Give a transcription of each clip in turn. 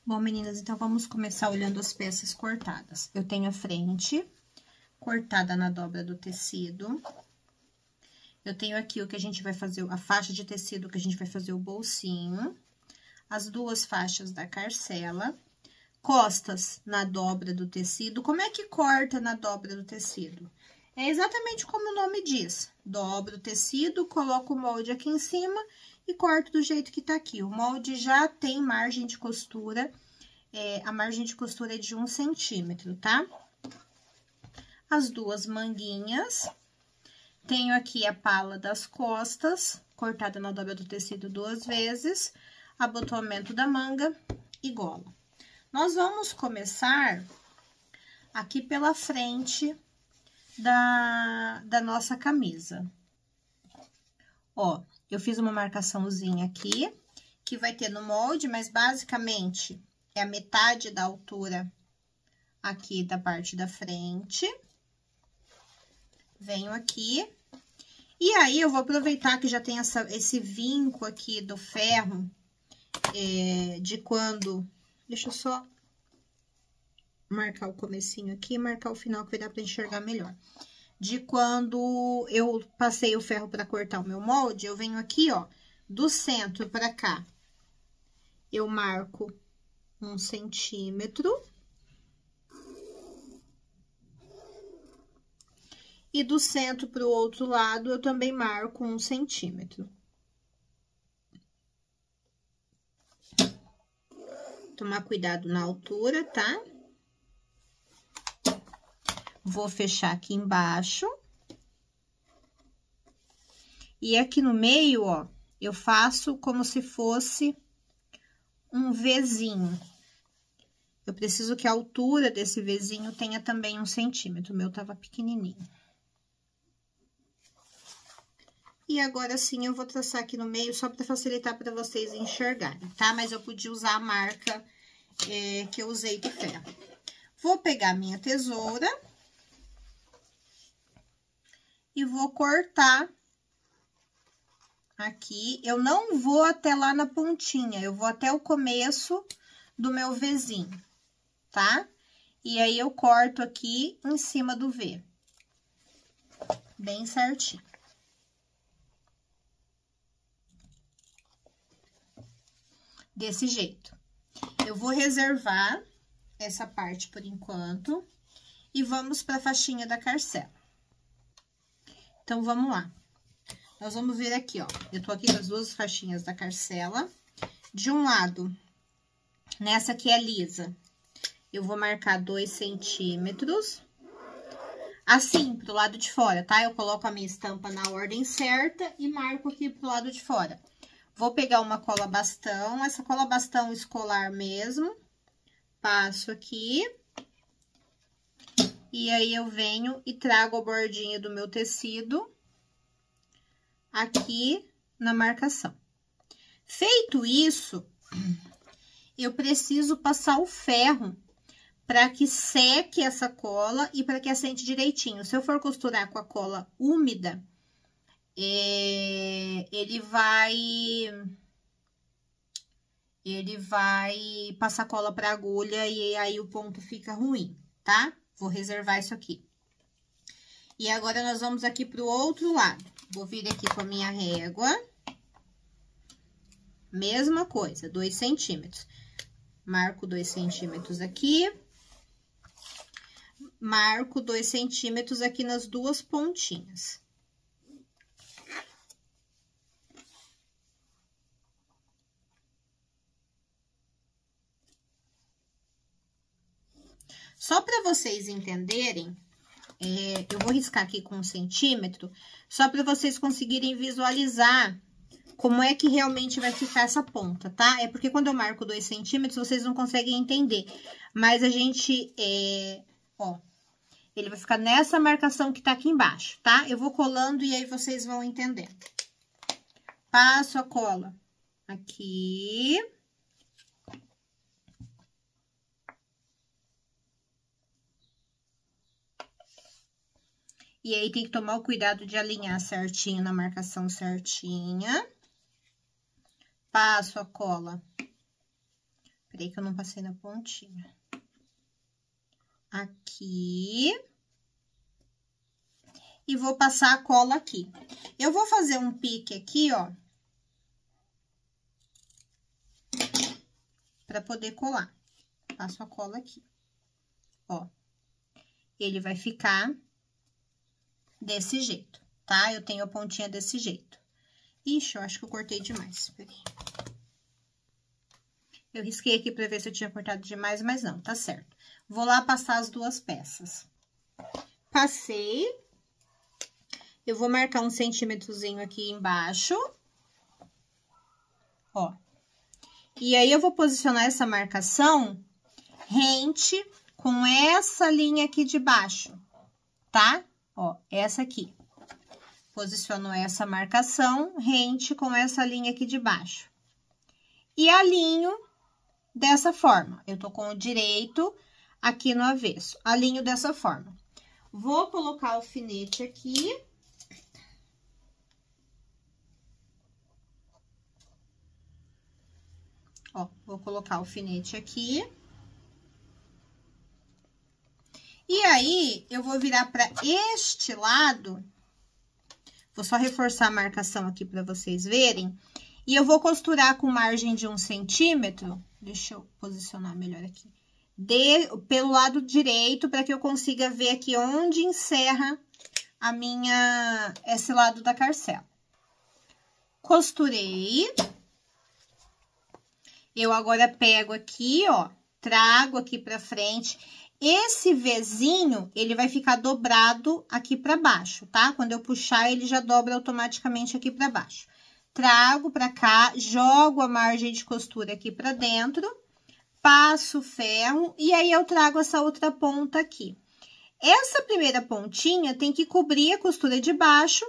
Bom, meninas, então vamos começar olhando as peças cortadas. Eu tenho a frente cortada na dobra do tecido. Eu tenho aqui o que a gente vai fazer, a faixa de tecido que a gente vai fazer o bolsinho. As duas faixas da carcela. Costas na dobra do tecido. Como é que corta na dobra do tecido? É exatamente como o nome diz. Dobro o tecido, coloco o molde aqui em cima e corto do jeito que tá aqui. O molde já tem margem de costura, a margem de costura é de 1 centímetro, tá? As duas manguinhas. Tenho aqui a pala das costas, cortada na dobra do tecido 2 vezes, abotoamento da manga e gola. Nós vamos começar aqui pela frente da nossa camisa. Ó, eu fiz uma marcaçãozinha aqui, que vai ter no molde, mas basicamente é a metade da altura aqui da parte da frente. Venho aqui. E aí, eu vou aproveitar que já tem esse vinco aqui do ferro, de quando... Deixa eu só marcar o comecinho aqui e marcar o final, que vai dar pra enxergar melhor. De quando eu passei o ferro pra cortar o meu molde, eu venho aqui, ó, do centro pra cá. Eu marco 1 centímetro. E do centro pro outro lado, eu também marco 1 centímetro. Tomar cuidado na altura, tá? Vou fechar aqui embaixo. E aqui no meio, ó, eu faço como se fosse um Vzinho. Eu preciso que a altura desse Vzinho tenha também 1 centímetro. O meu tava pequenininho. E agora sim, eu vou traçar aqui no meio, só para facilitar para vocês enxergarem, tá? Mas eu podia usar a marca que eu usei do ferro. Vou pegar minha tesoura e vou cortar aqui. Eu não vou até lá na pontinha, eu vou até o começo do meu Vzinho, tá? E aí, eu corto aqui em cima do V. Bem certinho. Desse jeito. Eu vou reservar essa parte por enquanto e vamos para a faixinha da carcela. Então, vamos lá. Nós vamos ver aqui, ó. Eu tô aqui com as duas faixinhas da carcela. De um lado, nessa aqui é lisa, eu vou marcar 2 centímetros. Assim, pro lado de fora, tá? Eu coloco a minha estampa na ordem certa e marco aqui pro lado de fora. Vou pegar uma cola bastão, essa cola bastão escolar mesmo, passo aqui, e aí eu venho e trago a bordinha do meu tecido aqui na marcação. Feito isso, eu preciso passar o ferro para que seque essa cola e para que assente direitinho. Se eu for costurar com a cola úmida, ele vai passar cola para agulha e aí o ponto fica ruim, tá? Vou reservar isso aqui. E agora, nós vamos aqui pro outro lado. Vou vir aqui com a minha régua. Mesma coisa, 2 centímetros. Marco 2 centímetros aqui. Marco 2 centímetros aqui nas duas pontinhas. Só para vocês entenderem, eu vou riscar aqui com 1 centímetro, só para vocês conseguirem visualizar como é que realmente vai ficar essa ponta, tá? É porque quando eu marco 2 centímetros, vocês não conseguem entender. Mas a gente, ó, ele vai ficar nessa marcação que tá aqui embaixo, tá? Eu vou colando e aí vocês vão entendendo. Passo a cola aqui. E aí, tem que tomar o cuidado de alinhar certinho na marcação certinha. Passo a cola Peraí que eu não passei na pontinha. Aqui. E vou passar a cola aqui. Eu vou fazer um pique aqui, ó. Pra poder colar. Passo a cola aqui. Ó. Ele vai ficar desse jeito, tá? Eu tenho a pontinha desse jeito. Ixi, eu acho que eu cortei demais. Peraí. Eu risquei aqui pra ver se eu tinha cortado demais, mas não, tá certo. Vou lá passar as duas peças. Passei. Eu vou marcar um centímetrozinho aqui embaixo. Ó. E aí, eu vou posicionar essa marcação rente com essa linha aqui de baixo, tá? Ó, essa aqui. Posiciono essa marcação rente com essa linha aqui de baixo. E alinho dessa forma. Eu tô com o direito aqui no avesso. Alinho dessa forma. Vou colocar o alfinete aqui. Ó, vou colocar o alfinete aqui. E aí, eu vou virar para este lado. Vou só reforçar a marcação aqui para vocês verem. E eu vou costurar com margem de 1 centímetro. Deixa eu posicionar melhor aqui. Pelo lado direito, para que eu consiga ver aqui onde encerra esse lado da carcela. Costurei. Eu agora pego aqui, ó, trago aqui pra frente. Esse Vzinho, ele vai ficar dobrado aqui pra baixo, tá? Quando eu puxar, ele já dobra automaticamente aqui pra baixo. Trago pra cá, jogo a margem de costura aqui pra dentro, passo o ferro e aí eu trago essa outra ponta aqui. Essa primeira pontinha tem que cobrir a costura de baixo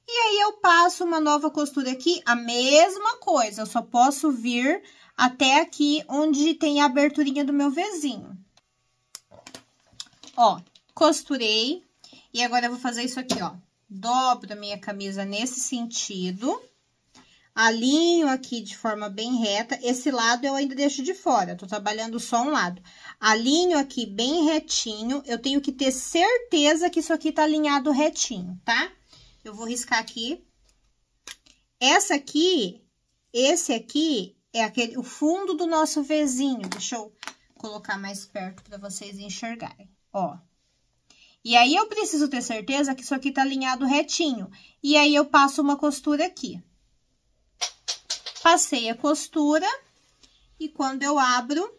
e aí eu passo uma nova costura aqui, a mesma coisa, eu só posso vir até aqui onde tem a aberturinha do meu Vzinho. Ó, costurei. E agora eu vou fazer isso aqui, ó. Dobro a minha camisa nesse sentido. Alinho aqui de forma bem reta. Esse lado eu ainda deixo de fora, tô trabalhando só um lado. Alinho aqui bem retinho. Eu tenho que ter certeza que isso aqui tá alinhado retinho, tá? Eu vou riscar aqui. Esse aqui é o fundo do nosso Vzinho. Deixa eu colocar mais perto para vocês enxergarem, ó. E aí, eu preciso ter certeza que isso aqui tá alinhado retinho. E aí, eu passo uma costura aqui. Passei a costura e quando eu abro,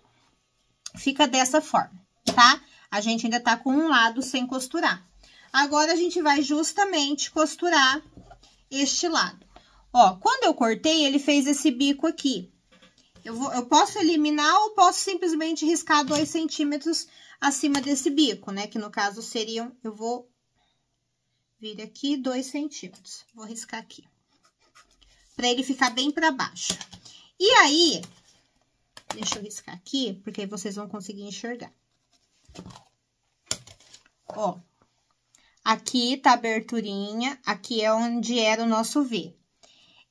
fica dessa forma, tá? A gente ainda tá com um lado sem costurar. Agora, a gente vai justamente costurar este lado. Ó, quando eu cortei, ele fez esse bico aqui. Eu posso eliminar ou posso simplesmente riscar 2 centímetros acima desse bico, né? Que no caso seriam, eu vou vir aqui 2 centímetros. Vou riscar aqui. Pra ele ficar bem pra baixo. E aí, deixa eu riscar aqui, porque aí vocês vão conseguir enxergar. Ó, aqui tá a aberturinha, aqui é onde era o nosso V.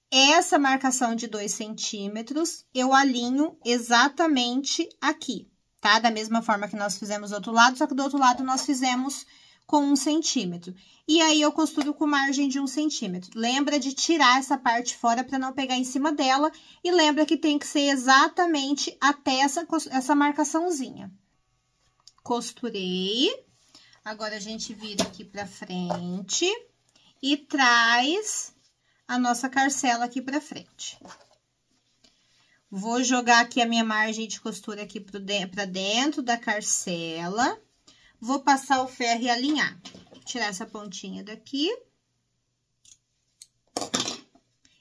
Essa marcação de 2 centímetros, eu alinho exatamente aqui, tá? Da mesma forma que nós fizemos do outro lado, só que do outro lado nós fizemos com 1 centímetro. E aí, eu costuro com margem de 1 centímetro. Lembra de tirar essa parte fora para não pegar em cima dela. E lembra que tem que ser exatamente até essa marcaçãozinha. Costurei. Agora, a gente vira aqui pra frente e traz a nossa carcela aqui pra frente. Vou jogar aqui a minha margem de costura aqui pra dentro da carcela. Vou passar o ferro e alinhar. Vou tirar essa pontinha daqui.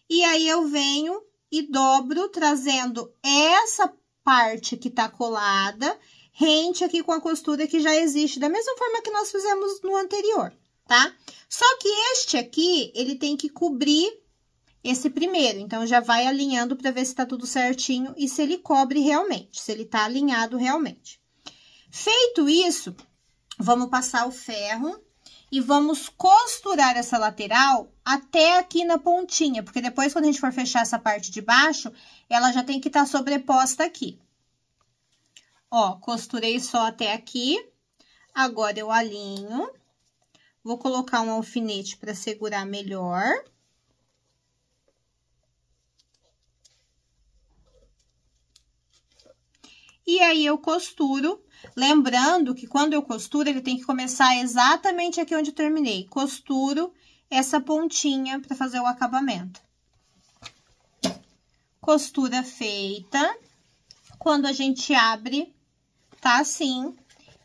E aí, eu venho e dobro, trazendo essa parte que tá colada, rente aqui com a costura que já existe, da mesma forma que nós fizemos no anterior, tá? Só que este aqui, ele tem que cobrir esse primeiro. Então, já vai alinhando pra ver se tá tudo certinho e se ele cobre realmente, se ele tá alinhado realmente. Feito isso, vamos passar o ferro e vamos costurar essa lateral até aqui na pontinha, porque depois, quando a gente for fechar essa parte de baixo, ela já tem que estar sobreposta aqui. Ó, costurei só até aqui. Agora, eu alinho. Vou colocar um alfinete para segurar melhor. E aí, eu costuro. Lembrando que quando eu costuro, ele tem que começar exatamente aqui onde eu terminei. Costuro essa pontinha para fazer o acabamento. Costura feita. Quando a gente abre, tá assim.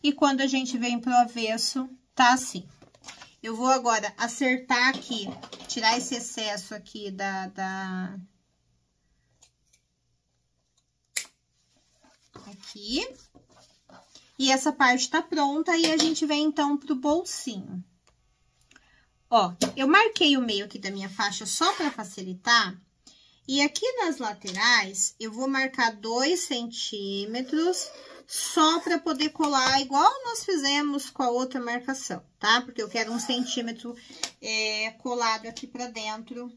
E quando a gente vem pro avesso, tá assim. Eu vou agora acertar aqui, tirar esse excesso aqui Aqui. E essa parte tá pronta, e a gente vem, então, pro bolsinho. Ó, eu marquei o meio aqui da minha faixa só pra facilitar. E aqui nas laterais, eu vou marcar 2 centímetros, só pra poder colar, igual nós fizemos com a outra marcação, tá? Porque eu quero 1 centímetro colado aqui pra dentro,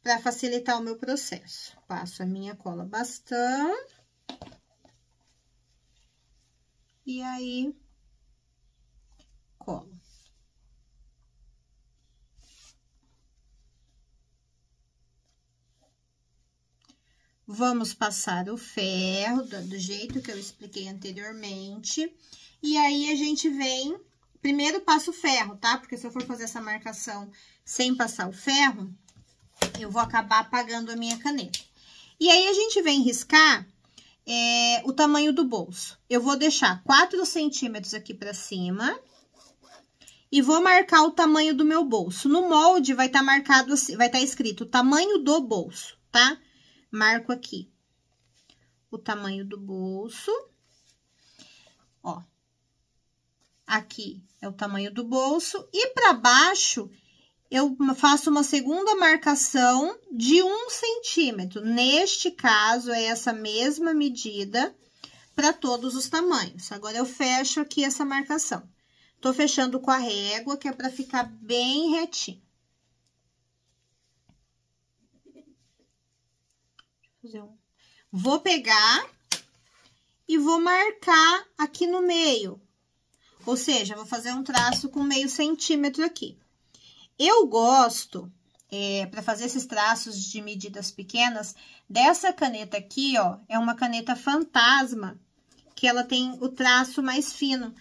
pra facilitar o meu processo. Passo a minha cola bastante. E aí, colo. Vamos passar o ferro do jeito que eu expliquei anteriormente. E aí, a gente vem... Primeiro, passa o ferro, tá? Porque se eu for fazer essa marcação sem passar o ferro, eu vou acabar apagando a minha caneta. E aí, a gente vem riscar o tamanho do bolso. Eu vou deixar 4 centímetros aqui pra cima. E vou marcar o tamanho do meu bolso. No molde, vai estar marcado assim, vai estar escrito o tamanho do bolso, tá? Marco aqui o tamanho do bolso. Ó. Aqui é o tamanho do bolso. E pra baixo, eu faço uma segunda marcação de 1 centímetro. Neste caso, é essa mesma medida para todos os tamanhos. Agora, eu fecho aqui essa marcação. Tô fechando com a régua, que é para ficar bem retinho. Vou pegar e vou marcar aqui no meio. Ou seja, vou fazer um traço com meio centímetro aqui. Eu gosto, para fazer esses traços de medidas pequenas, dessa caneta aqui, ó, é uma caneta fantasma, que ela tem o traço mais fino,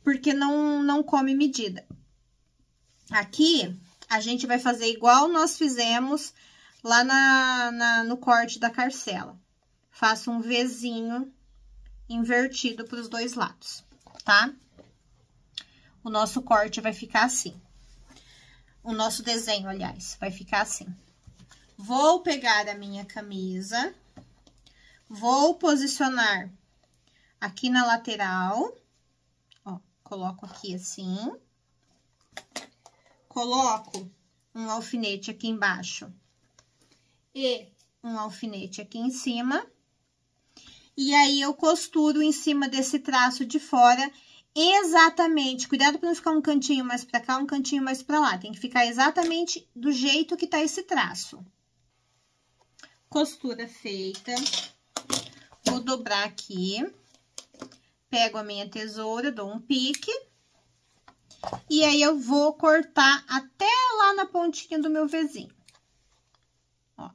porque não come medida. Aqui, a gente vai fazer igual nós fizemos lá no corte da carcela. Faço um Vzinho invertido para os 2 lados, tá? O nosso corte vai ficar assim. O nosso desenho, aliás, vai ficar assim. Vou pegar a minha camisa, vou posicionar aqui na lateral, ó, coloco aqui assim. Coloco um alfinete aqui embaixo e um alfinete aqui em cima. E aí, eu costuro em cima desse traço de fora exatamente. Cuidado para não ficar um cantinho mais para cá, um cantinho mais para lá. Tem que ficar exatamente do jeito que tá esse traço. Costura feita. Vou dobrar aqui. Pego a minha tesoura, dou um pique. E aí, eu vou cortar até lá na pontinha do meu Vzinho. Ó.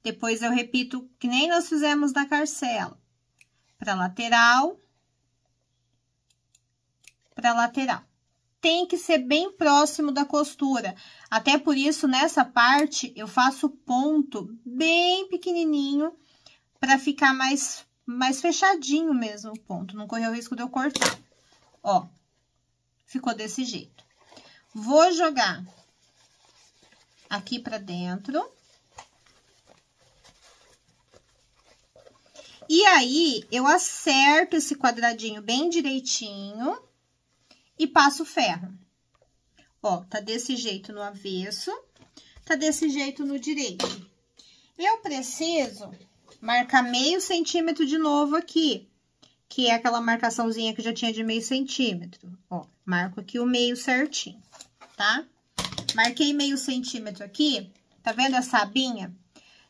Depois, eu repito que nem nós fizemos na carcela. Pra lateral. Pra lateral. Tem que ser bem próximo da costura. Até por isso, nessa parte, eu faço ponto bem pequenininho pra ficar mais fechadinho mesmo o ponto. Não correr o risco de eu cortar. Ó. Ficou desse jeito. Vou jogar aqui pra dentro. E aí, eu acerto esse quadradinho bem direitinho e passo o ferro. Ó, tá desse jeito no avesso, tá desse jeito no direito. Eu preciso marcar meio centímetro de novo aqui, que é aquela marcaçãozinha que eu já tinha de meio centímetro. Ó, marco aqui o meio certinho, tá? Marquei meio centímetro aqui, tá vendo essa abinha?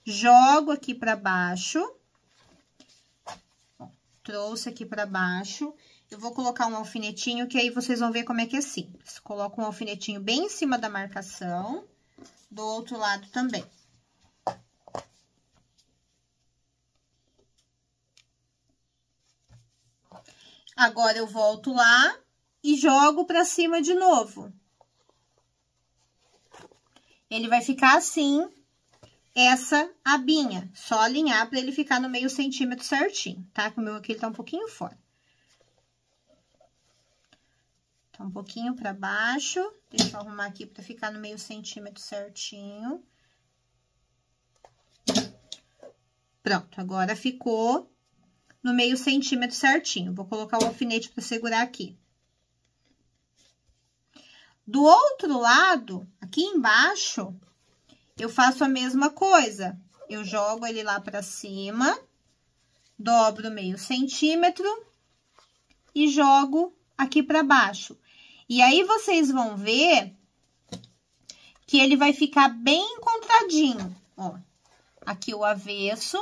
Jogo aqui pra baixo trouxe aqui pra baixo. Eu vou colocar um alfinetinho, que aí vocês vão ver como é que é simples. Coloco um alfinetinho bem em cima da marcação, do outro lado também. Agora, eu volto lá e jogo pra cima de novo. Ele vai ficar assim, essa abinha. Só alinhar pra ele ficar no meio centímetro certinho, tá? Que o meu aqui ele tá um pouquinho fora. Tá um pouquinho pra baixo. Deixa eu arrumar aqui pra ficar no meio centímetro certinho. Pronto, agora ficou no meio centímetro certinho. Vou colocar o alfinete pra segurar aqui. Do outro lado, aqui embaixo, eu faço a mesma coisa. Eu jogo ele lá pra cima, dobro meio centímetro e jogo aqui pra baixo. E aí, vocês vão ver que ele vai ficar bem encontradinho, ó. Aqui o avesso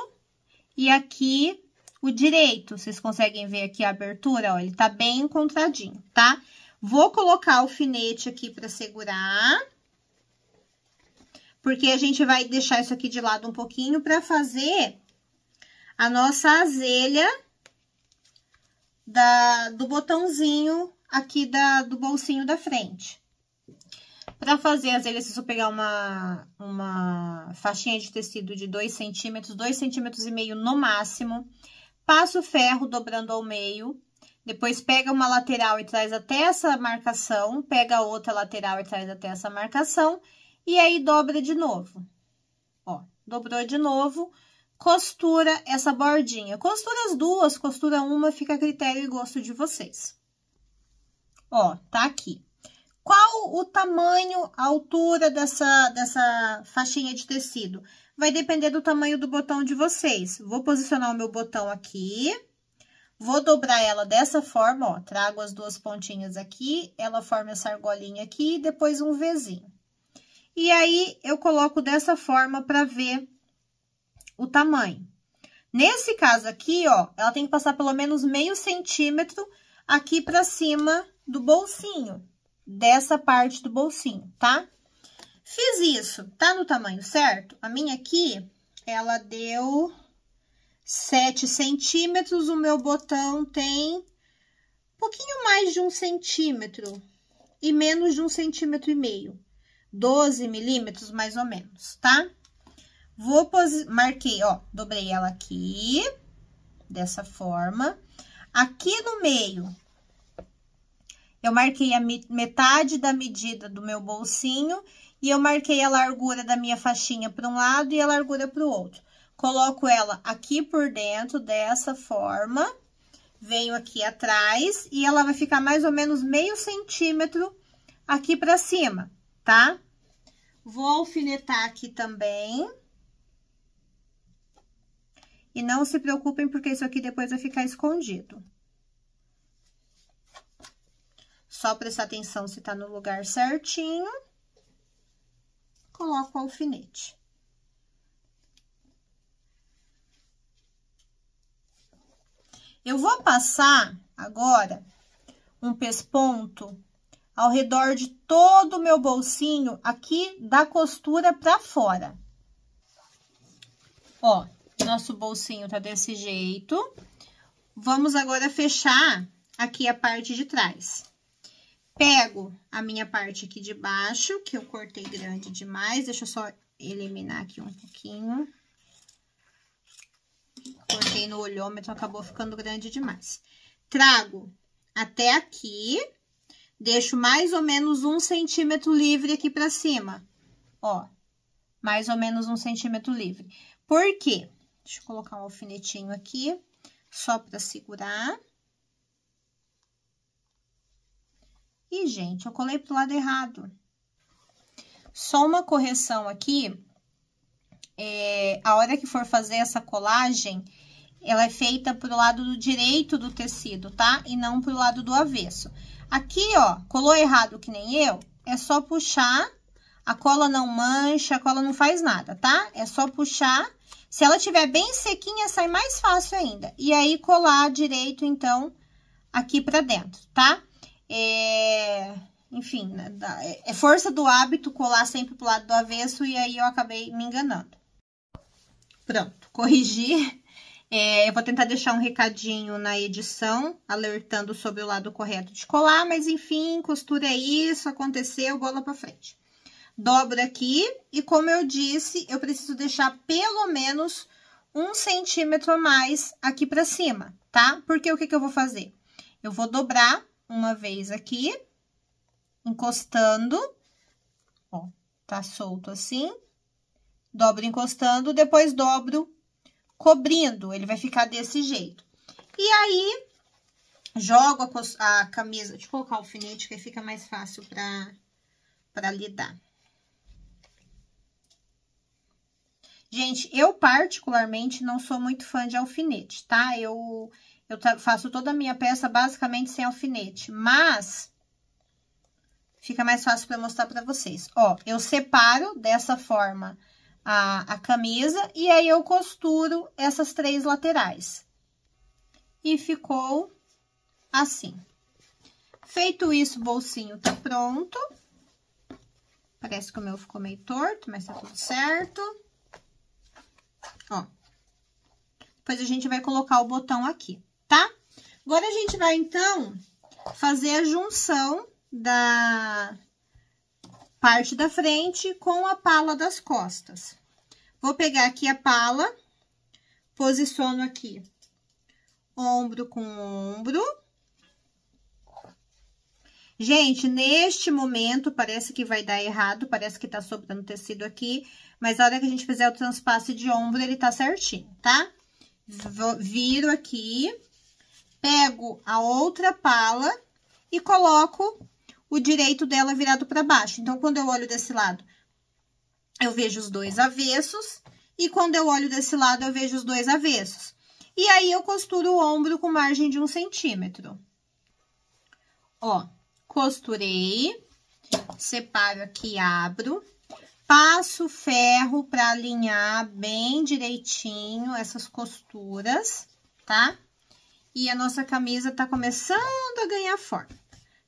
e aqui o direito. Vocês conseguem ver aqui a abertura, ó, ele tá bem encontradinho, tá? Vou colocar o alfinete aqui pra segurar. Porque a gente vai deixar isso aqui de lado um pouquinho pra fazer a nossa azelha do botãozinho aqui do bolsinho da frente. Pra fazer a azelha, se eu pegar uma faixinha de tecido de 2 centímetros, 2,5 centímetros no máximo, passa o ferro dobrando ao meio, depois pega uma lateral e traz até essa marcação, pega a outra lateral e traz até essa marcação, e aí dobra de novo. Ó, dobrou de novo, costura essa bordinha. Costura as duas, costura uma, fica a critério e gosto de vocês. Ó, tá aqui. Qual o tamanho, a altura dessa faixinha de tecido? Vai depender do tamanho do botão de vocês. Vou posicionar o meu botão aqui. Vou dobrar ela dessa forma, ó. Trago as duas pontinhas aqui, ela forma essa argolinha aqui e depois um Vzinho. E aí, eu coloco dessa forma pra ver o tamanho. Nesse caso aqui, ó, ela tem que passar pelo menos meio centímetro aqui pra cima do bolsinho, dessa parte do bolsinho, tá? Fiz isso, tá no tamanho certo? A minha aqui, ela deu 7 centímetros, o meu botão tem um pouquinho mais de 1 centímetro e menos de 1,5 centímetros. 12 milímetros, mais ou menos, tá? Marquei, ó, dobrei ela aqui, dessa forma. Aqui no meio, eu marquei a metade da medida do meu bolsinho e eu marquei a largura da minha faixinha para um lado e a largura para o outro. Coloco ela aqui por dentro, dessa forma, venho aqui atrás e ela vai ficar mais ou menos meio centímetro aqui para cima, tá? Vou alfinetar aqui também. E não se preocupem, porque isso aqui depois vai ficar escondido. Só prestar atenção se tá no lugar certinho. Coloco o alfinete. Eu vou passar agora um pesponto ao redor de todo o meu bolsinho aqui da costura pra fora. Ó, nosso bolsinho tá desse jeito. Vamos agora fechar aqui a parte de trás. Pego a minha parte aqui de baixo, que eu cortei grande demais. Deixa eu só eliminar aqui um pouquinho. Cortei no olhômetro, acabou ficando grande demais. Trago até aqui, deixo mais ou menos 1 centímetro livre aqui pra cima. Ó, mais ou menos 1 centímetro livre. Por quê? Deixa eu colocar um alfinetinho aqui, só pra segurar. Ih, gente, eu colei pro lado errado. Só uma correção aqui. A hora que for fazer essa colagem, ela é feita pro lado do direito do tecido, tá? E não pro lado do avesso. Aqui, ó, colou errado que nem eu, é só puxar, a cola não mancha, a cola não faz nada, tá? É só puxar, Se ela tiver bem sequinha, sai mais fácil ainda. E aí, colar direito, então, aqui pra dentro, tá? Enfim, é força do hábito colar sempre pro lado do avesso e aí eu acabei me enganando. Pronto, corrigi. Eu vou tentar deixar um recadinho na edição, alertando sobre o lado correto de colar, mas enfim, costura é isso, aconteceu, bola pra frente. Dobro aqui e, como eu disse, eu preciso deixar pelo menos 1 centímetro a mais aqui pra cima, tá? Porque o que eu vou fazer? Eu vou dobrar uma vez aqui, encostando, ó, tá solto assim, dobro encostando, depois dobro cobrindo, ele vai ficar desse jeito. E aí, jogo a camisa, deixa eu colocar o alfinete que aí fica mais fácil pra lidar. Gente, eu particularmente não sou muito fã de alfinete, tá? Eu faço toda a minha peça basicamente sem alfinete, mas fica mais fácil para mostrar para vocês. Ó, eu separo dessa forma a camisa e aí eu costuro essas 3 laterais. E ficou assim. Feito isso, o bolsinho tá pronto. Parece que o meu ficou meio torto, mas tá tudo certo. Ó. Depois a gente vai colocar o botão aqui, tá? Agora a gente vai, então, fazer a junção da parte da frente com a pala das costas. Vou pegar aqui a pala, posiciono aqui ombro com ombro. Gente, neste momento, parece que vai dar errado, parece que tá sobrando tecido aqui, mas a hora que a gente fizer o transpasse de ombro, ele tá certinho, tá? Viro aqui, pego a outra pala e coloco o direito dela virado para baixo. Então, quando eu olho desse lado, eu vejo os 2 avessos, e quando eu olho desse lado, eu vejo os 2 avessos. E aí, eu costuro o ombro com margem de 1 centímetro. Ó, costurei, separo aqui, abro, passo ferro para alinhar bem direitinho essas costuras, tá? E a nossa camisa tá começando a ganhar forma,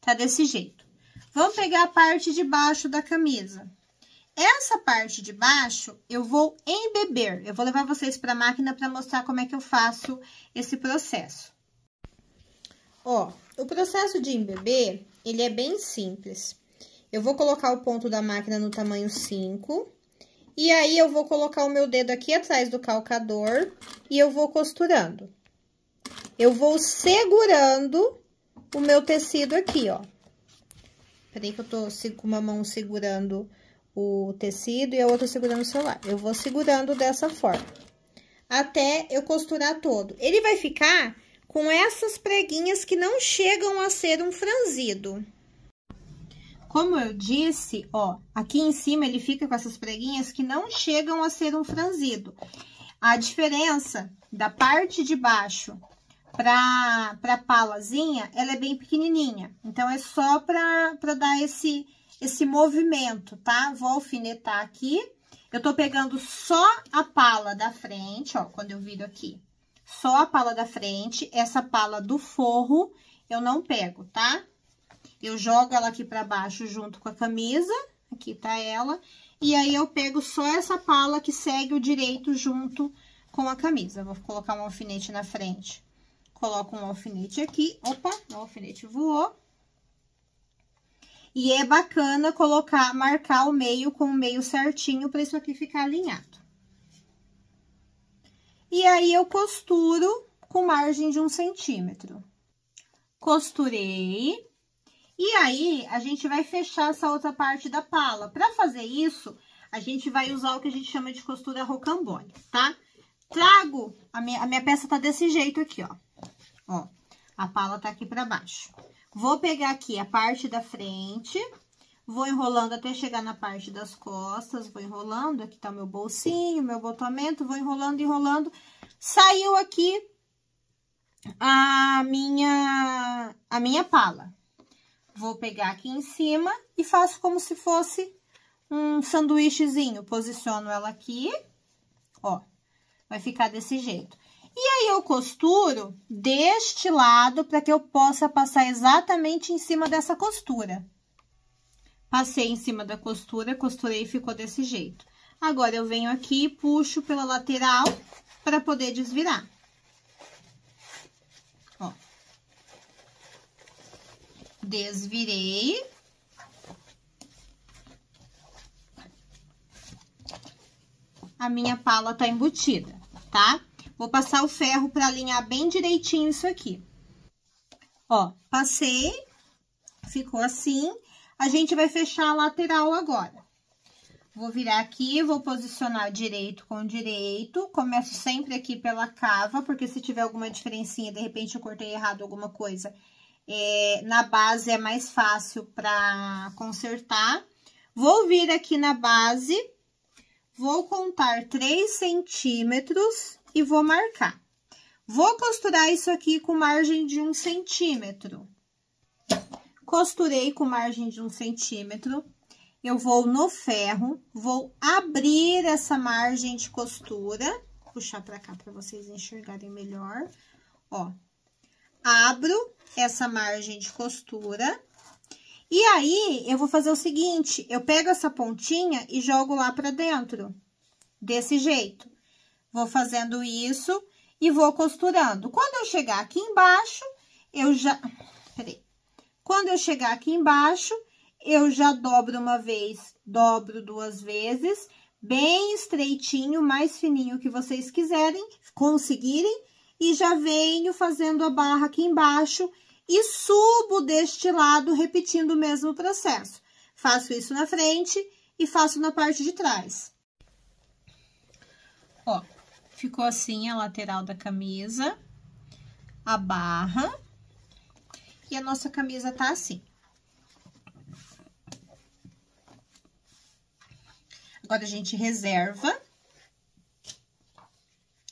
tá desse jeito. Vamos pegar a parte de baixo da camisa. Essa parte de baixo, eu vou embeber. Eu vou levar vocês para a máquina para mostrar como é que eu faço esse processo. Ó, o processo de embeber, ele é bem simples. Eu vou colocar o ponto da máquina no tamanho 5. E aí, eu vou colocar o meu dedo aqui atrás do calcador e eu vou costurando. Eu vou segurando o meu tecido aqui, ó. Peraí que eu tô com uma mão segurando o tecido e a outra segurando o celular. Eu vou segurando dessa forma, até eu costurar todo. Ele vai ficar com essas preguinhas que não chegam a ser um franzido. Como eu disse, ó, aqui em cima ele fica com essas preguinhas que não chegam a ser um franzido. A diferença da parte de baixo pra palazinha, ela é bem pequenininha. Então, é só pra dar esse movimento, tá? Vou alfinetar aqui. Eu tô pegando só a pala da frente, ó, quando eu viro aqui. Só a pala da frente, essa pala do forro eu não pego, tá? Eu jogo ela aqui pra baixo junto com a camisa, aqui tá ela. E aí, eu pego só essa pala que segue o direito junto com a camisa. Vou colocar um alfinete na frente. Coloco um alfinete aqui. Opa, o alfinete voou. E é bacana marcar o meio com o meio certinho para isso aqui ficar alinhado. E aí, eu costuro com margem de 1 centímetro. Costurei. E aí, a gente vai fechar essa outra parte da pala. Para fazer isso, a gente vai usar o que a gente chama de costura rocambole, tá? Trago, a minha peça tá desse jeito aqui, ó. Ó, a pala tá aqui pra baixo. Vou pegar aqui a parte da frente, vou enrolando até chegar na parte das costas, vou enrolando, aqui tá o meu bolsinho, meu botamento, vou enrolando, enrolando. Saiu aqui a minha pala. Vou pegar aqui em cima e faço como se fosse um sanduíchezinho. Posiciono ela aqui, ó. Vai ficar desse jeito. E aí, eu costuro deste lado para que eu possa passar exatamente em cima dessa costura. Passei em cima da costura, costurei e ficou desse jeito. Agora, eu venho aqui e puxo pela lateral para poder desvirar. Ó. Desvirei. A minha pala tá embutida, tá? Vou passar o ferro para alinhar bem direitinho isso aqui. Ó, passei, ficou assim. A gente vai fechar a lateral agora. Vou virar aqui, vou posicionar direito com direito. Começo sempre aqui pela cava, porque se tiver alguma diferencinha, de repente eu cortei errado alguma coisa, na base é mais fácil para consertar. Vou vir aqui na base, vou contar 3 centímetros e vou marcar. Vou costurar isso aqui com margem de 1 centímetro. Costurei com margem de 1 centímetro. Eu vou no ferro, vou abrir essa margem de costura. Puxar pra cá pra vocês enxergarem melhor. Ó, abro essa margem de costura. E aí, eu vou fazer o seguinte, eu pego essa pontinha e jogo lá pra dentro. Desse jeito. Vou fazendo isso e vou costurando. Quando eu chegar aqui embaixo, eu já... Peraí. Quando eu chegar aqui embaixo, eu já dobro uma vez, dobro 2 vezes, bem estreitinho, mais fininho que vocês quiserem, conseguirem, e já venho fazendo a barra aqui embaixo e subo deste lado, repetindo o mesmo processo. Faço isso na frente e faço na parte de trás. Ó, ficou assim a lateral da camisa, a barra, e a nossa camisa tá assim. Agora, a gente reserva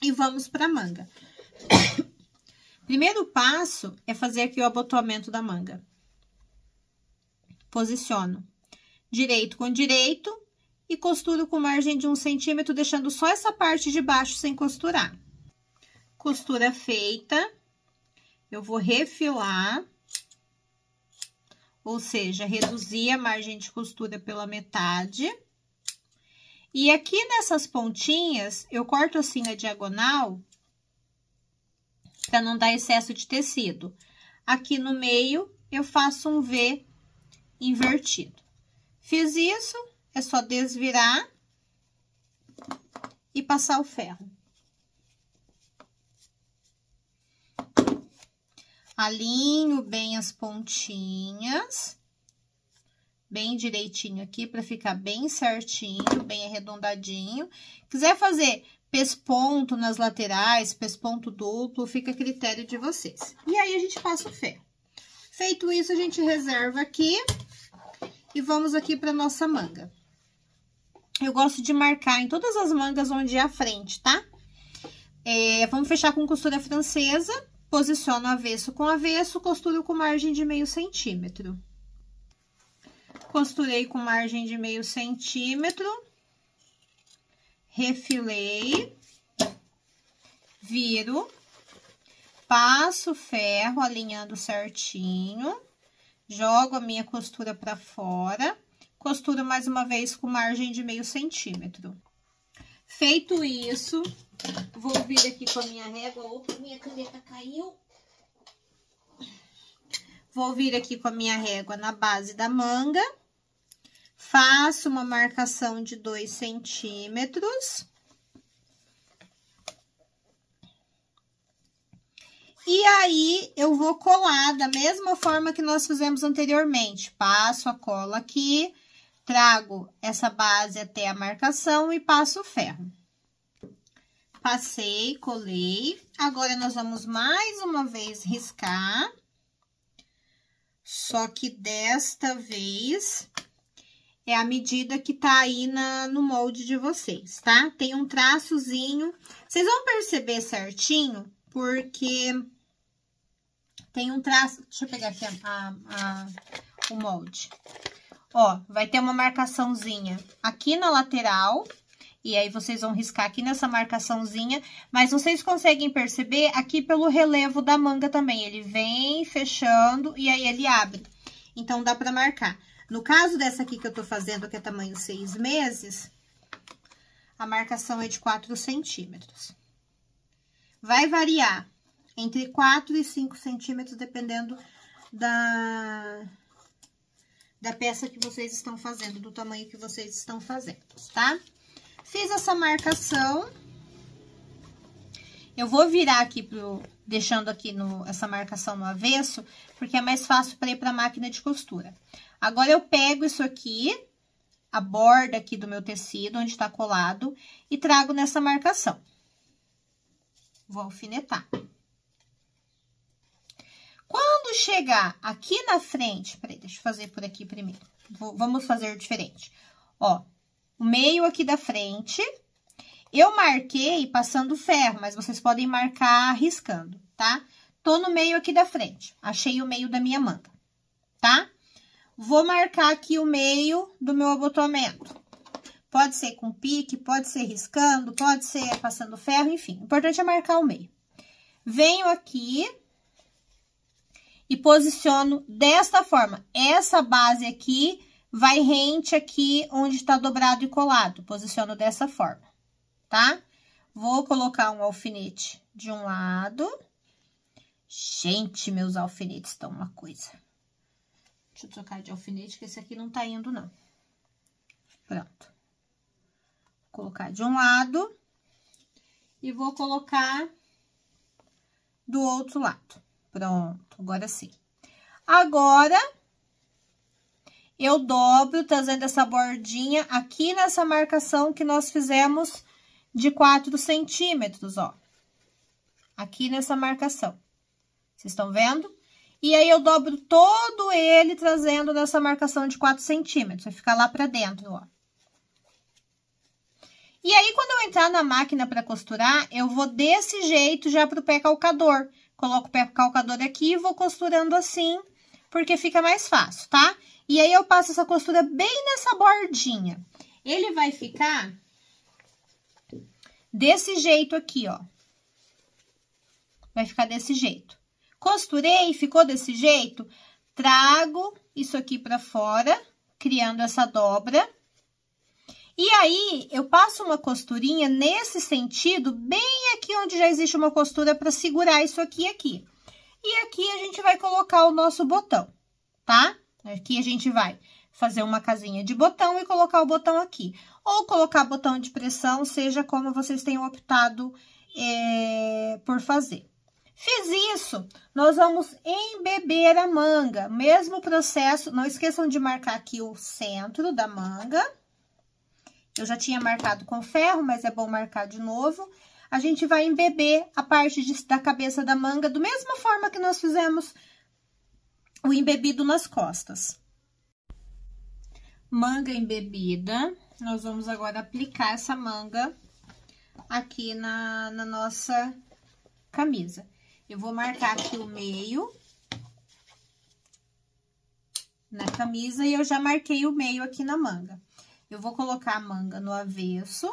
e vamos pra manga. Primeiro passo é fazer aqui o abotoamento da manga. Posiciono direito com direito e costuro com margem de 1 centímetro, deixando só essa parte de baixo sem costurar. Costura feita, eu vou refilar, ou seja, reduzir a margem de costura pela metade. E aqui nessas pontinhas, eu corto assim na diagonal, para não dar excesso de tecido. Aqui no meio, eu faço um V invertido. Fiz isso, é só desvirar e passar o ferro. Alinho bem as pontinhas, bem direitinho aqui, para ficar bem certinho, bem arredondadinho. Quiser fazer pesponto nas laterais, pesponto duplo, fica a critério de vocês. E aí, a gente passa o ferro. Feito isso, a gente reserva aqui e vamos aqui para nossa manga. Eu gosto de marcar em todas as mangas onde é a frente, tá? Vamos fechar com costura francesa, posiciono avesso com avesso, costuro com margem de meio centímetro. Costurei com margem de meio centímetro, refilei, viro, passo o ferro alinhando certinho, jogo a minha costura para fora, costuro mais uma vez com margem de meio centímetro. Feito isso, vou vir aqui com a minha régua. Opa, minha caneta caiu. Vou vir aqui com a minha régua na base da manga, faço uma marcação de 2 centímetros. E aí, eu vou colar da mesma forma que nós fizemos anteriormente. Passo a cola aqui, trago essa base até a marcação e passo o ferro. Passei, colei. Agora, nós vamos mais uma vez riscar. Só que desta vez é a medida que tá aí no molde de vocês, tá? Tem um traçozinho. Vocês vão perceber certinho, porque tem um traço... Deixa eu pegar aqui o molde. Ó, vai ter uma marcaçãozinha aqui na lateral E aí, vocês vão riscar aqui nessa marcaçãozinha, mas vocês conseguem perceber aqui pelo relevo da manga também. Ele vem fechando e aí ele abre. Então, dá pra marcar. No caso dessa aqui que eu tô fazendo, que é tamanho 6 meses, a marcação é de 4 centímetros. Vai variar entre 4 e 5 centímetros, dependendo da peça que vocês estão fazendo, do tamanho que vocês estão fazendo, tá? Fiz essa marcação. Eu vou virar aqui deixando aqui essa marcação no avesso, porque é mais fácil para ir para a máquina de costura. Agora, eu pego isso aqui, a borda aqui do meu tecido, onde tá colado, e trago nessa marcação. Vou alfinetar. Quando chegar aqui na frente, peraí, deixa eu fazer por aqui primeiro. Vamos fazer diferente. Ó, o meio aqui da frente, eu marquei passando ferro, mas vocês podem marcar riscando, tá? Tô no meio aqui da frente, achei o meio da minha manga, tá? Vou marcar aqui o meio do meu abotoamento. Pode ser com pique, pode ser riscando, pode ser passando ferro, enfim. O importante é marcar o meio. Venho aqui e posiciono desta forma. Essa base aqui vai rente aqui onde tá dobrado e colado. Posiciono dessa forma, tá? Vou colocar um alfinete de um lado. Gente, meus alfinetes estão uma coisa. Deixa eu trocar de alfinete, que esse aqui não tá indo, não. Pronto. Vou colocar de um lado e vou colocar do outro lado. Pronto, agora sim. Agora, eu dobro, trazendo essa bordinha aqui nessa marcação que nós fizemos de 4 centímetros, ó. Aqui nessa marcação. Vocês estão vendo? E aí, eu dobro todo ele, trazendo nessa marcação de 4 centímetros. Vai ficar lá pra dentro, ó. E aí, quando eu entrar na máquina para costurar, eu vou desse jeito já pro pé calcador. Coloco o pé calcador aqui e vou costurando assim, porque fica mais fácil, tá? E aí, eu passo essa costura bem nessa bordinha. Ele vai ficar desse jeito aqui, ó. Vai ficar desse jeito. Costurei, ficou desse jeito, trago isso aqui pra fora, criando essa dobra. E aí, eu passo uma costurinha nesse sentido, bem aqui onde já existe uma costura para segurar isso aqui e aqui. E aqui a gente vai colocar o nosso botão, tá? Aqui a gente vai fazer uma casinha de botão e colocar o botão aqui. Ou colocar botão de pressão, seja como vocês tenham optado por fazer. Fiz isso, nós vamos embeber a manga. Mesmo processo, não esqueçam de marcar aqui o centro da manga. Eu já tinha marcado com ferro, mas é bom marcar de novo. A gente vai embeber a parte da cabeça da manga, da mesma forma que nós fizemos o embebido nas costas. Manga embebida, nós vamos agora aplicar essa manga aqui na nossa camisa. Eu vou marcar aqui o meio na camisa e eu já marquei o meio aqui na manga. Eu vou colocar a manga no avesso.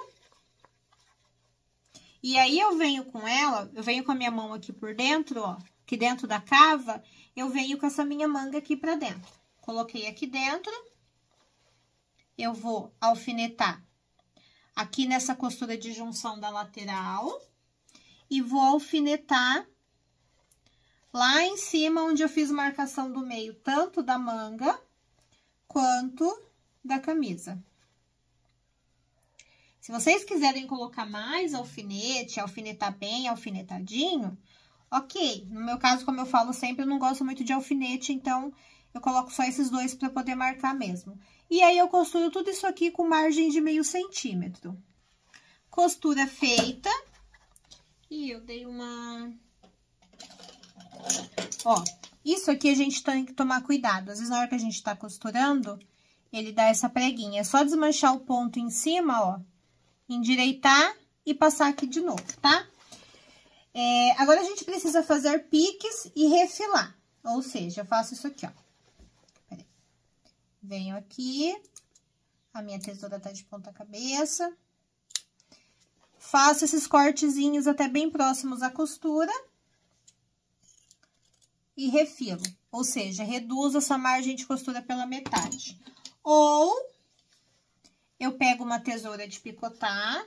E aí, eu venho com ela, eu venho com a minha mão aqui por dentro, ó. Aqui dentro da cava, eu venho com essa minha manga aqui pra dentro. Coloquei aqui dentro. Eu vou alfinetar aqui nessa costura de junção da lateral. E vou alfinetar lá em cima, onde eu fiz marcação do meio, tanto da manga quanto da camisa. Se vocês quiserem colocar mais alfinete, alfinetar bem alfinetadinho, ok. No meu caso, como eu falo sempre, eu não gosto muito de alfinete, então eu coloco só esses dois para poder marcar mesmo. E aí, eu costuro tudo isso aqui com margem de meio centímetro. Costura feita. E eu dei uma... Ó, isso aqui a gente tem que tomar cuidado. Às vezes, na hora que a gente tá costurando, ele dá essa preguinha. É só desmanchar o ponto em cima, ó. Endireitar e passar aqui de novo, tá? Agora, a gente precisa fazer piques e refilar. Ou seja, eu faço isso aqui, ó. Peraí. Venho aqui. A minha tesoura tá de ponta cabeça. faço esses cortezinhos até bem próximos à costura e refilo, ou seja, reduzo essa margem de costura pela metade. Ou eu pego uma tesoura de picotar,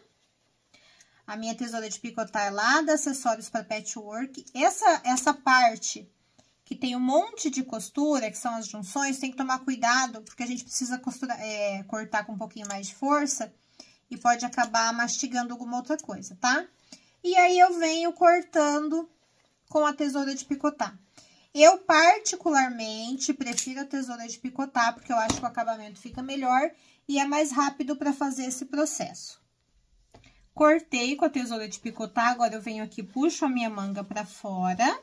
a minha tesoura de picotar é lá da Acessórios para Patchwork. Essa parte que tem um monte de costura, que são as junções, tem que tomar cuidado, porque a gente precisa cortar com um pouquinho mais de força e pode acabar mastigando alguma outra coisa, tá? E aí, eu venho cortando com a tesoura de picotar. Eu, particularmente, prefiro a tesoura de picotar, porque eu acho que o acabamento fica melhor e é mais rápido para fazer esse processo. Cortei com a tesoura de picotar, agora eu venho aqui, puxo a minha manga para fora.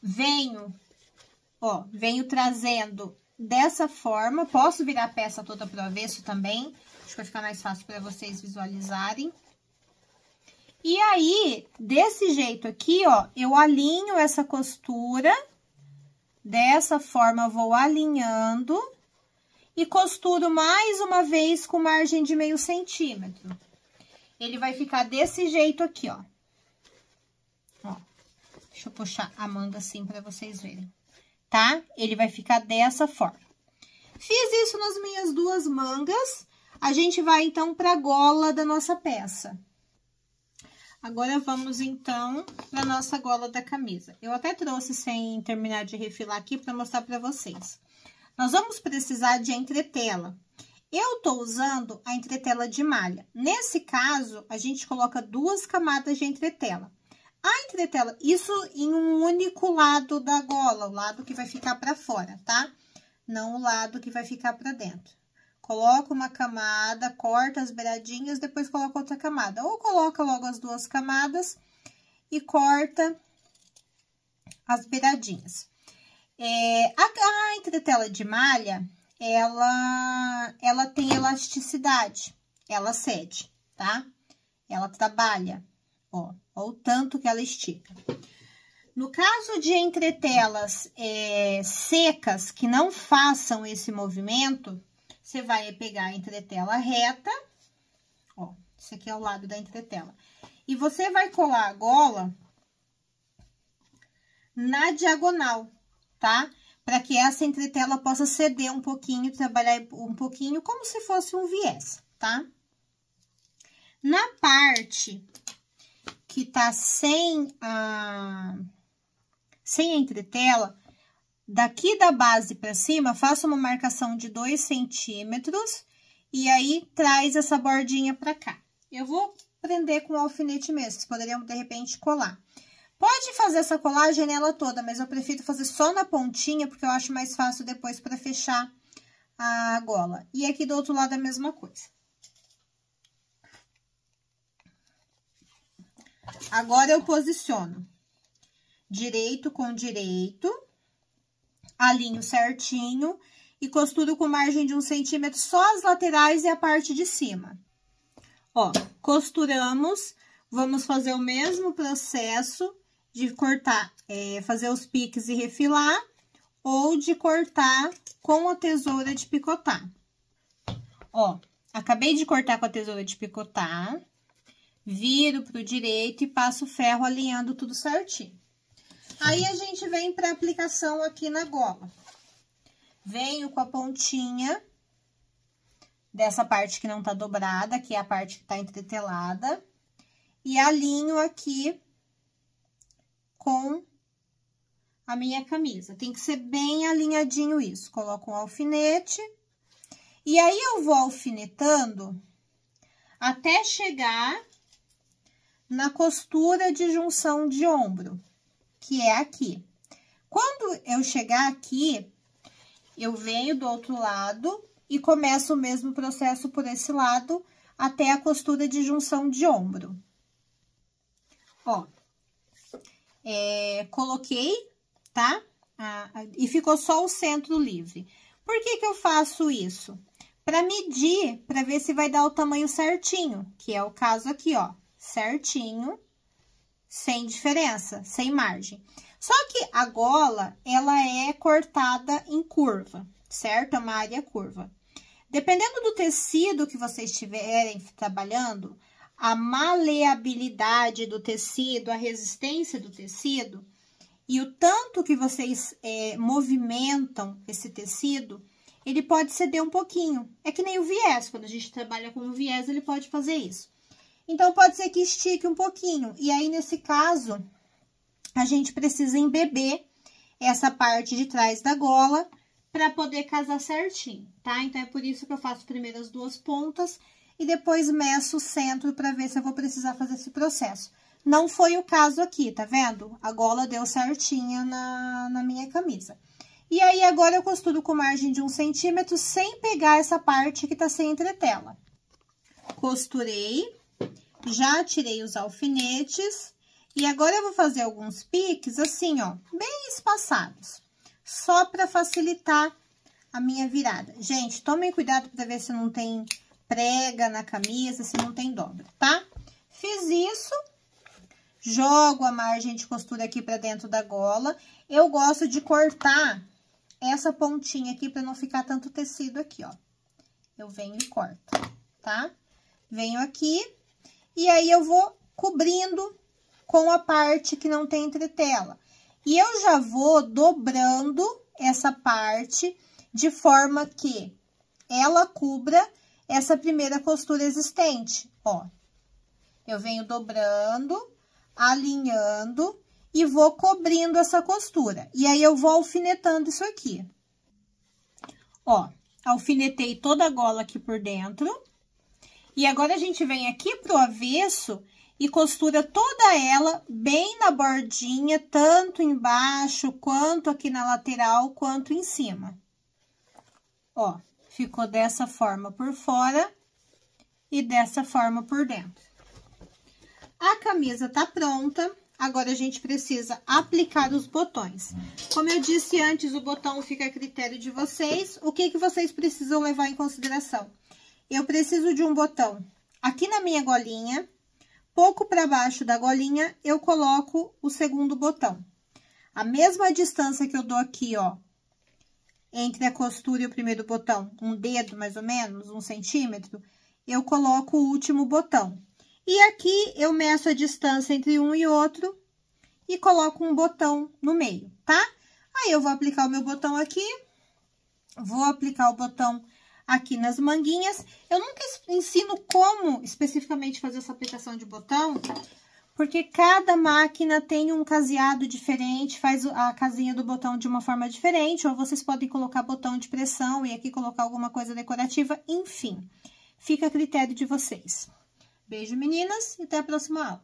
Venho trazendo dessa forma, posso virar a peça toda pro avesso também, acho que vai ficar mais fácil para vocês visualizarem. E aí, desse jeito aqui, ó, eu alinho essa costura, dessa forma vou alinhando e costuro mais uma vez com margem de meio centímetro. Ele vai ficar desse jeito aqui, ó. Deixa eu puxar a manga assim pra vocês verem, tá? Ele vai ficar dessa forma. Fiz isso nas minhas duas mangas, a gente vai então pra gola da nossa peça. Agora, vamos então pra nossa gola da camisa. Eu até trouxe sem terminar de refilar aqui pra mostrar pra vocês. Nós vamos precisar de entretela. Eu tô usando a entretela de malha. Nesse caso, a gente coloca 2 camadas de entretela. A entretela, isso em um único lado da gola, o lado que vai ficar pra fora, tá? Não o lado que vai ficar pra dentro. Coloca uma camada, corta as beiradinhas, depois coloca outra camada. Ou coloca logo as 2 camadas e corta as beiradinhas. A entretela de malha, ela tem elasticidade, ela cede, tá? Ela trabalha. Ó, o tanto que ela estica. No caso de entretelas secas, que não façam esse movimento, você vai pegar a entretela reta, ó, esse aqui é o lado da entretela, e você vai colar a gola na diagonal, tá? Para que essa entretela possa ceder um pouquinho, trabalhar um pouquinho, como se fosse um viés, tá? Na parte que tá sem a entretela, daqui da base para cima, faça uma marcação de 2 centímetros e aí traz essa bordinha para cá. Eu vou prender com o alfinete mesmo, vocês poderiam de repente colar. Pode fazer essa colagem nela toda, mas eu prefiro fazer só na pontinha, porque eu acho mais fácil depois para fechar a gola. E aqui do outro lado a mesma coisa. Agora, eu posiciono direito com direito, alinho certinho e costuro com margem de 1 centímetro só as laterais e a parte de cima. Ó, costuramos, vamos fazer o mesmo processo de cortar, fazer os piques e refilar, ou de cortar com a tesoura de picotar. Ó, acabei de cortar com a tesoura de picotar. Viro pro direito e passo o ferro alinhando tudo certinho. Aí, a gente vem pra aplicação aqui na gola. Venho com a pontinha dessa parte que não tá dobrada, que é a parte que tá entretelada, e alinho aqui com a minha camisa. Tem que ser bem alinhadinho isso. Coloco um alfinete, e aí eu vou alfinetando até chegar na costura de junção de ombro, que é aqui. Quando eu chegar aqui, eu venho do outro lado e começo o mesmo processo por esse lado até a costura de junção de ombro. Ó, coloquei, tá? E ficou só o centro livre. Por que que eu faço isso? Para medir, para ver se vai dar o tamanho certinho, que é o caso aqui, ó. Certinho, sem diferença, sem margem. Só que a gola, ela é cortada em curva, certo? É uma área curva. Dependendo do tecido que vocês estiverem trabalhando, a maleabilidade do tecido, a resistência do tecido e o tanto que vocês movimentam esse tecido, ele pode ceder um pouquinho. É que nem o viés, quando a gente trabalha com o viés, ele pode fazer isso. Então, pode ser que estique um pouquinho. E aí, nesse caso, a gente precisa embeber essa parte de trás da gola para poder casar certinho, tá? Então, é por isso que eu faço primeiro as duas pontas e depois meço o centro para ver se eu vou precisar fazer esse processo. Não foi o caso aqui, tá vendo? A gola deu certinha na minha camisa. E aí, agora eu costuro com margem de 1 centímetro sem pegar essa parte que tá sem entretela. Costurei, já tirei os alfinetes e agora eu vou fazer alguns piques assim, ó, bem espaçados, só para facilitar a minha virada. Gente, tomem cuidado para ver se não tem prega na camisa, se não tem dobra, tá? Fiz isso, jogo a margem de costura aqui para dentro da gola. Eu gosto de cortar essa pontinha aqui para não ficar tanto tecido aqui, ó. Eu venho e corto, tá? Venho aqui e aí eu vou cobrindo com a parte que não tem entretela. E eu já vou dobrando essa parte de forma que ela cubra essa primeira costura existente, ó. Eu venho dobrando, alinhando e vou cobrindo essa costura. E aí, eu vou alfinetando isso aqui. Ó, alfinetei toda a gola aqui por dentro. E agora, a gente vem aqui pro avesso e costura toda ela bem na bordinha, tanto embaixo, quanto aqui na lateral, quanto em cima. Ó, ficou dessa forma por fora e dessa forma por dentro. A camisa tá pronta. Agora, a gente precisa aplicar os botões. Como eu disse antes, o botão fica a critério de vocês. O que vocês precisam levar em consideração? Eu preciso de um botão aqui na minha golinha, pouco para baixo da golinha, eu coloco o segundo botão. A mesma distância que eu dou aqui, ó, entre a costura e o primeiro botão, um dedo mais ou menos, 1 centímetro, eu coloco o último botão. E aqui, eu meço a distância entre um e outro e coloco um botão no meio, tá? Aí, eu vou aplicar o meu botão aqui, vou aplicar o botão aqui nas manguinhas. Eu nunca ensino como especificamente fazer essa aplicação de botão, porque cada máquina tem um caseado diferente, faz a casinha do botão de uma forma diferente, ou vocês podem colocar botão de pressão e aqui colocar alguma coisa decorativa, enfim. Fica a critério de vocês. Beijo, meninas, e até a próxima aula.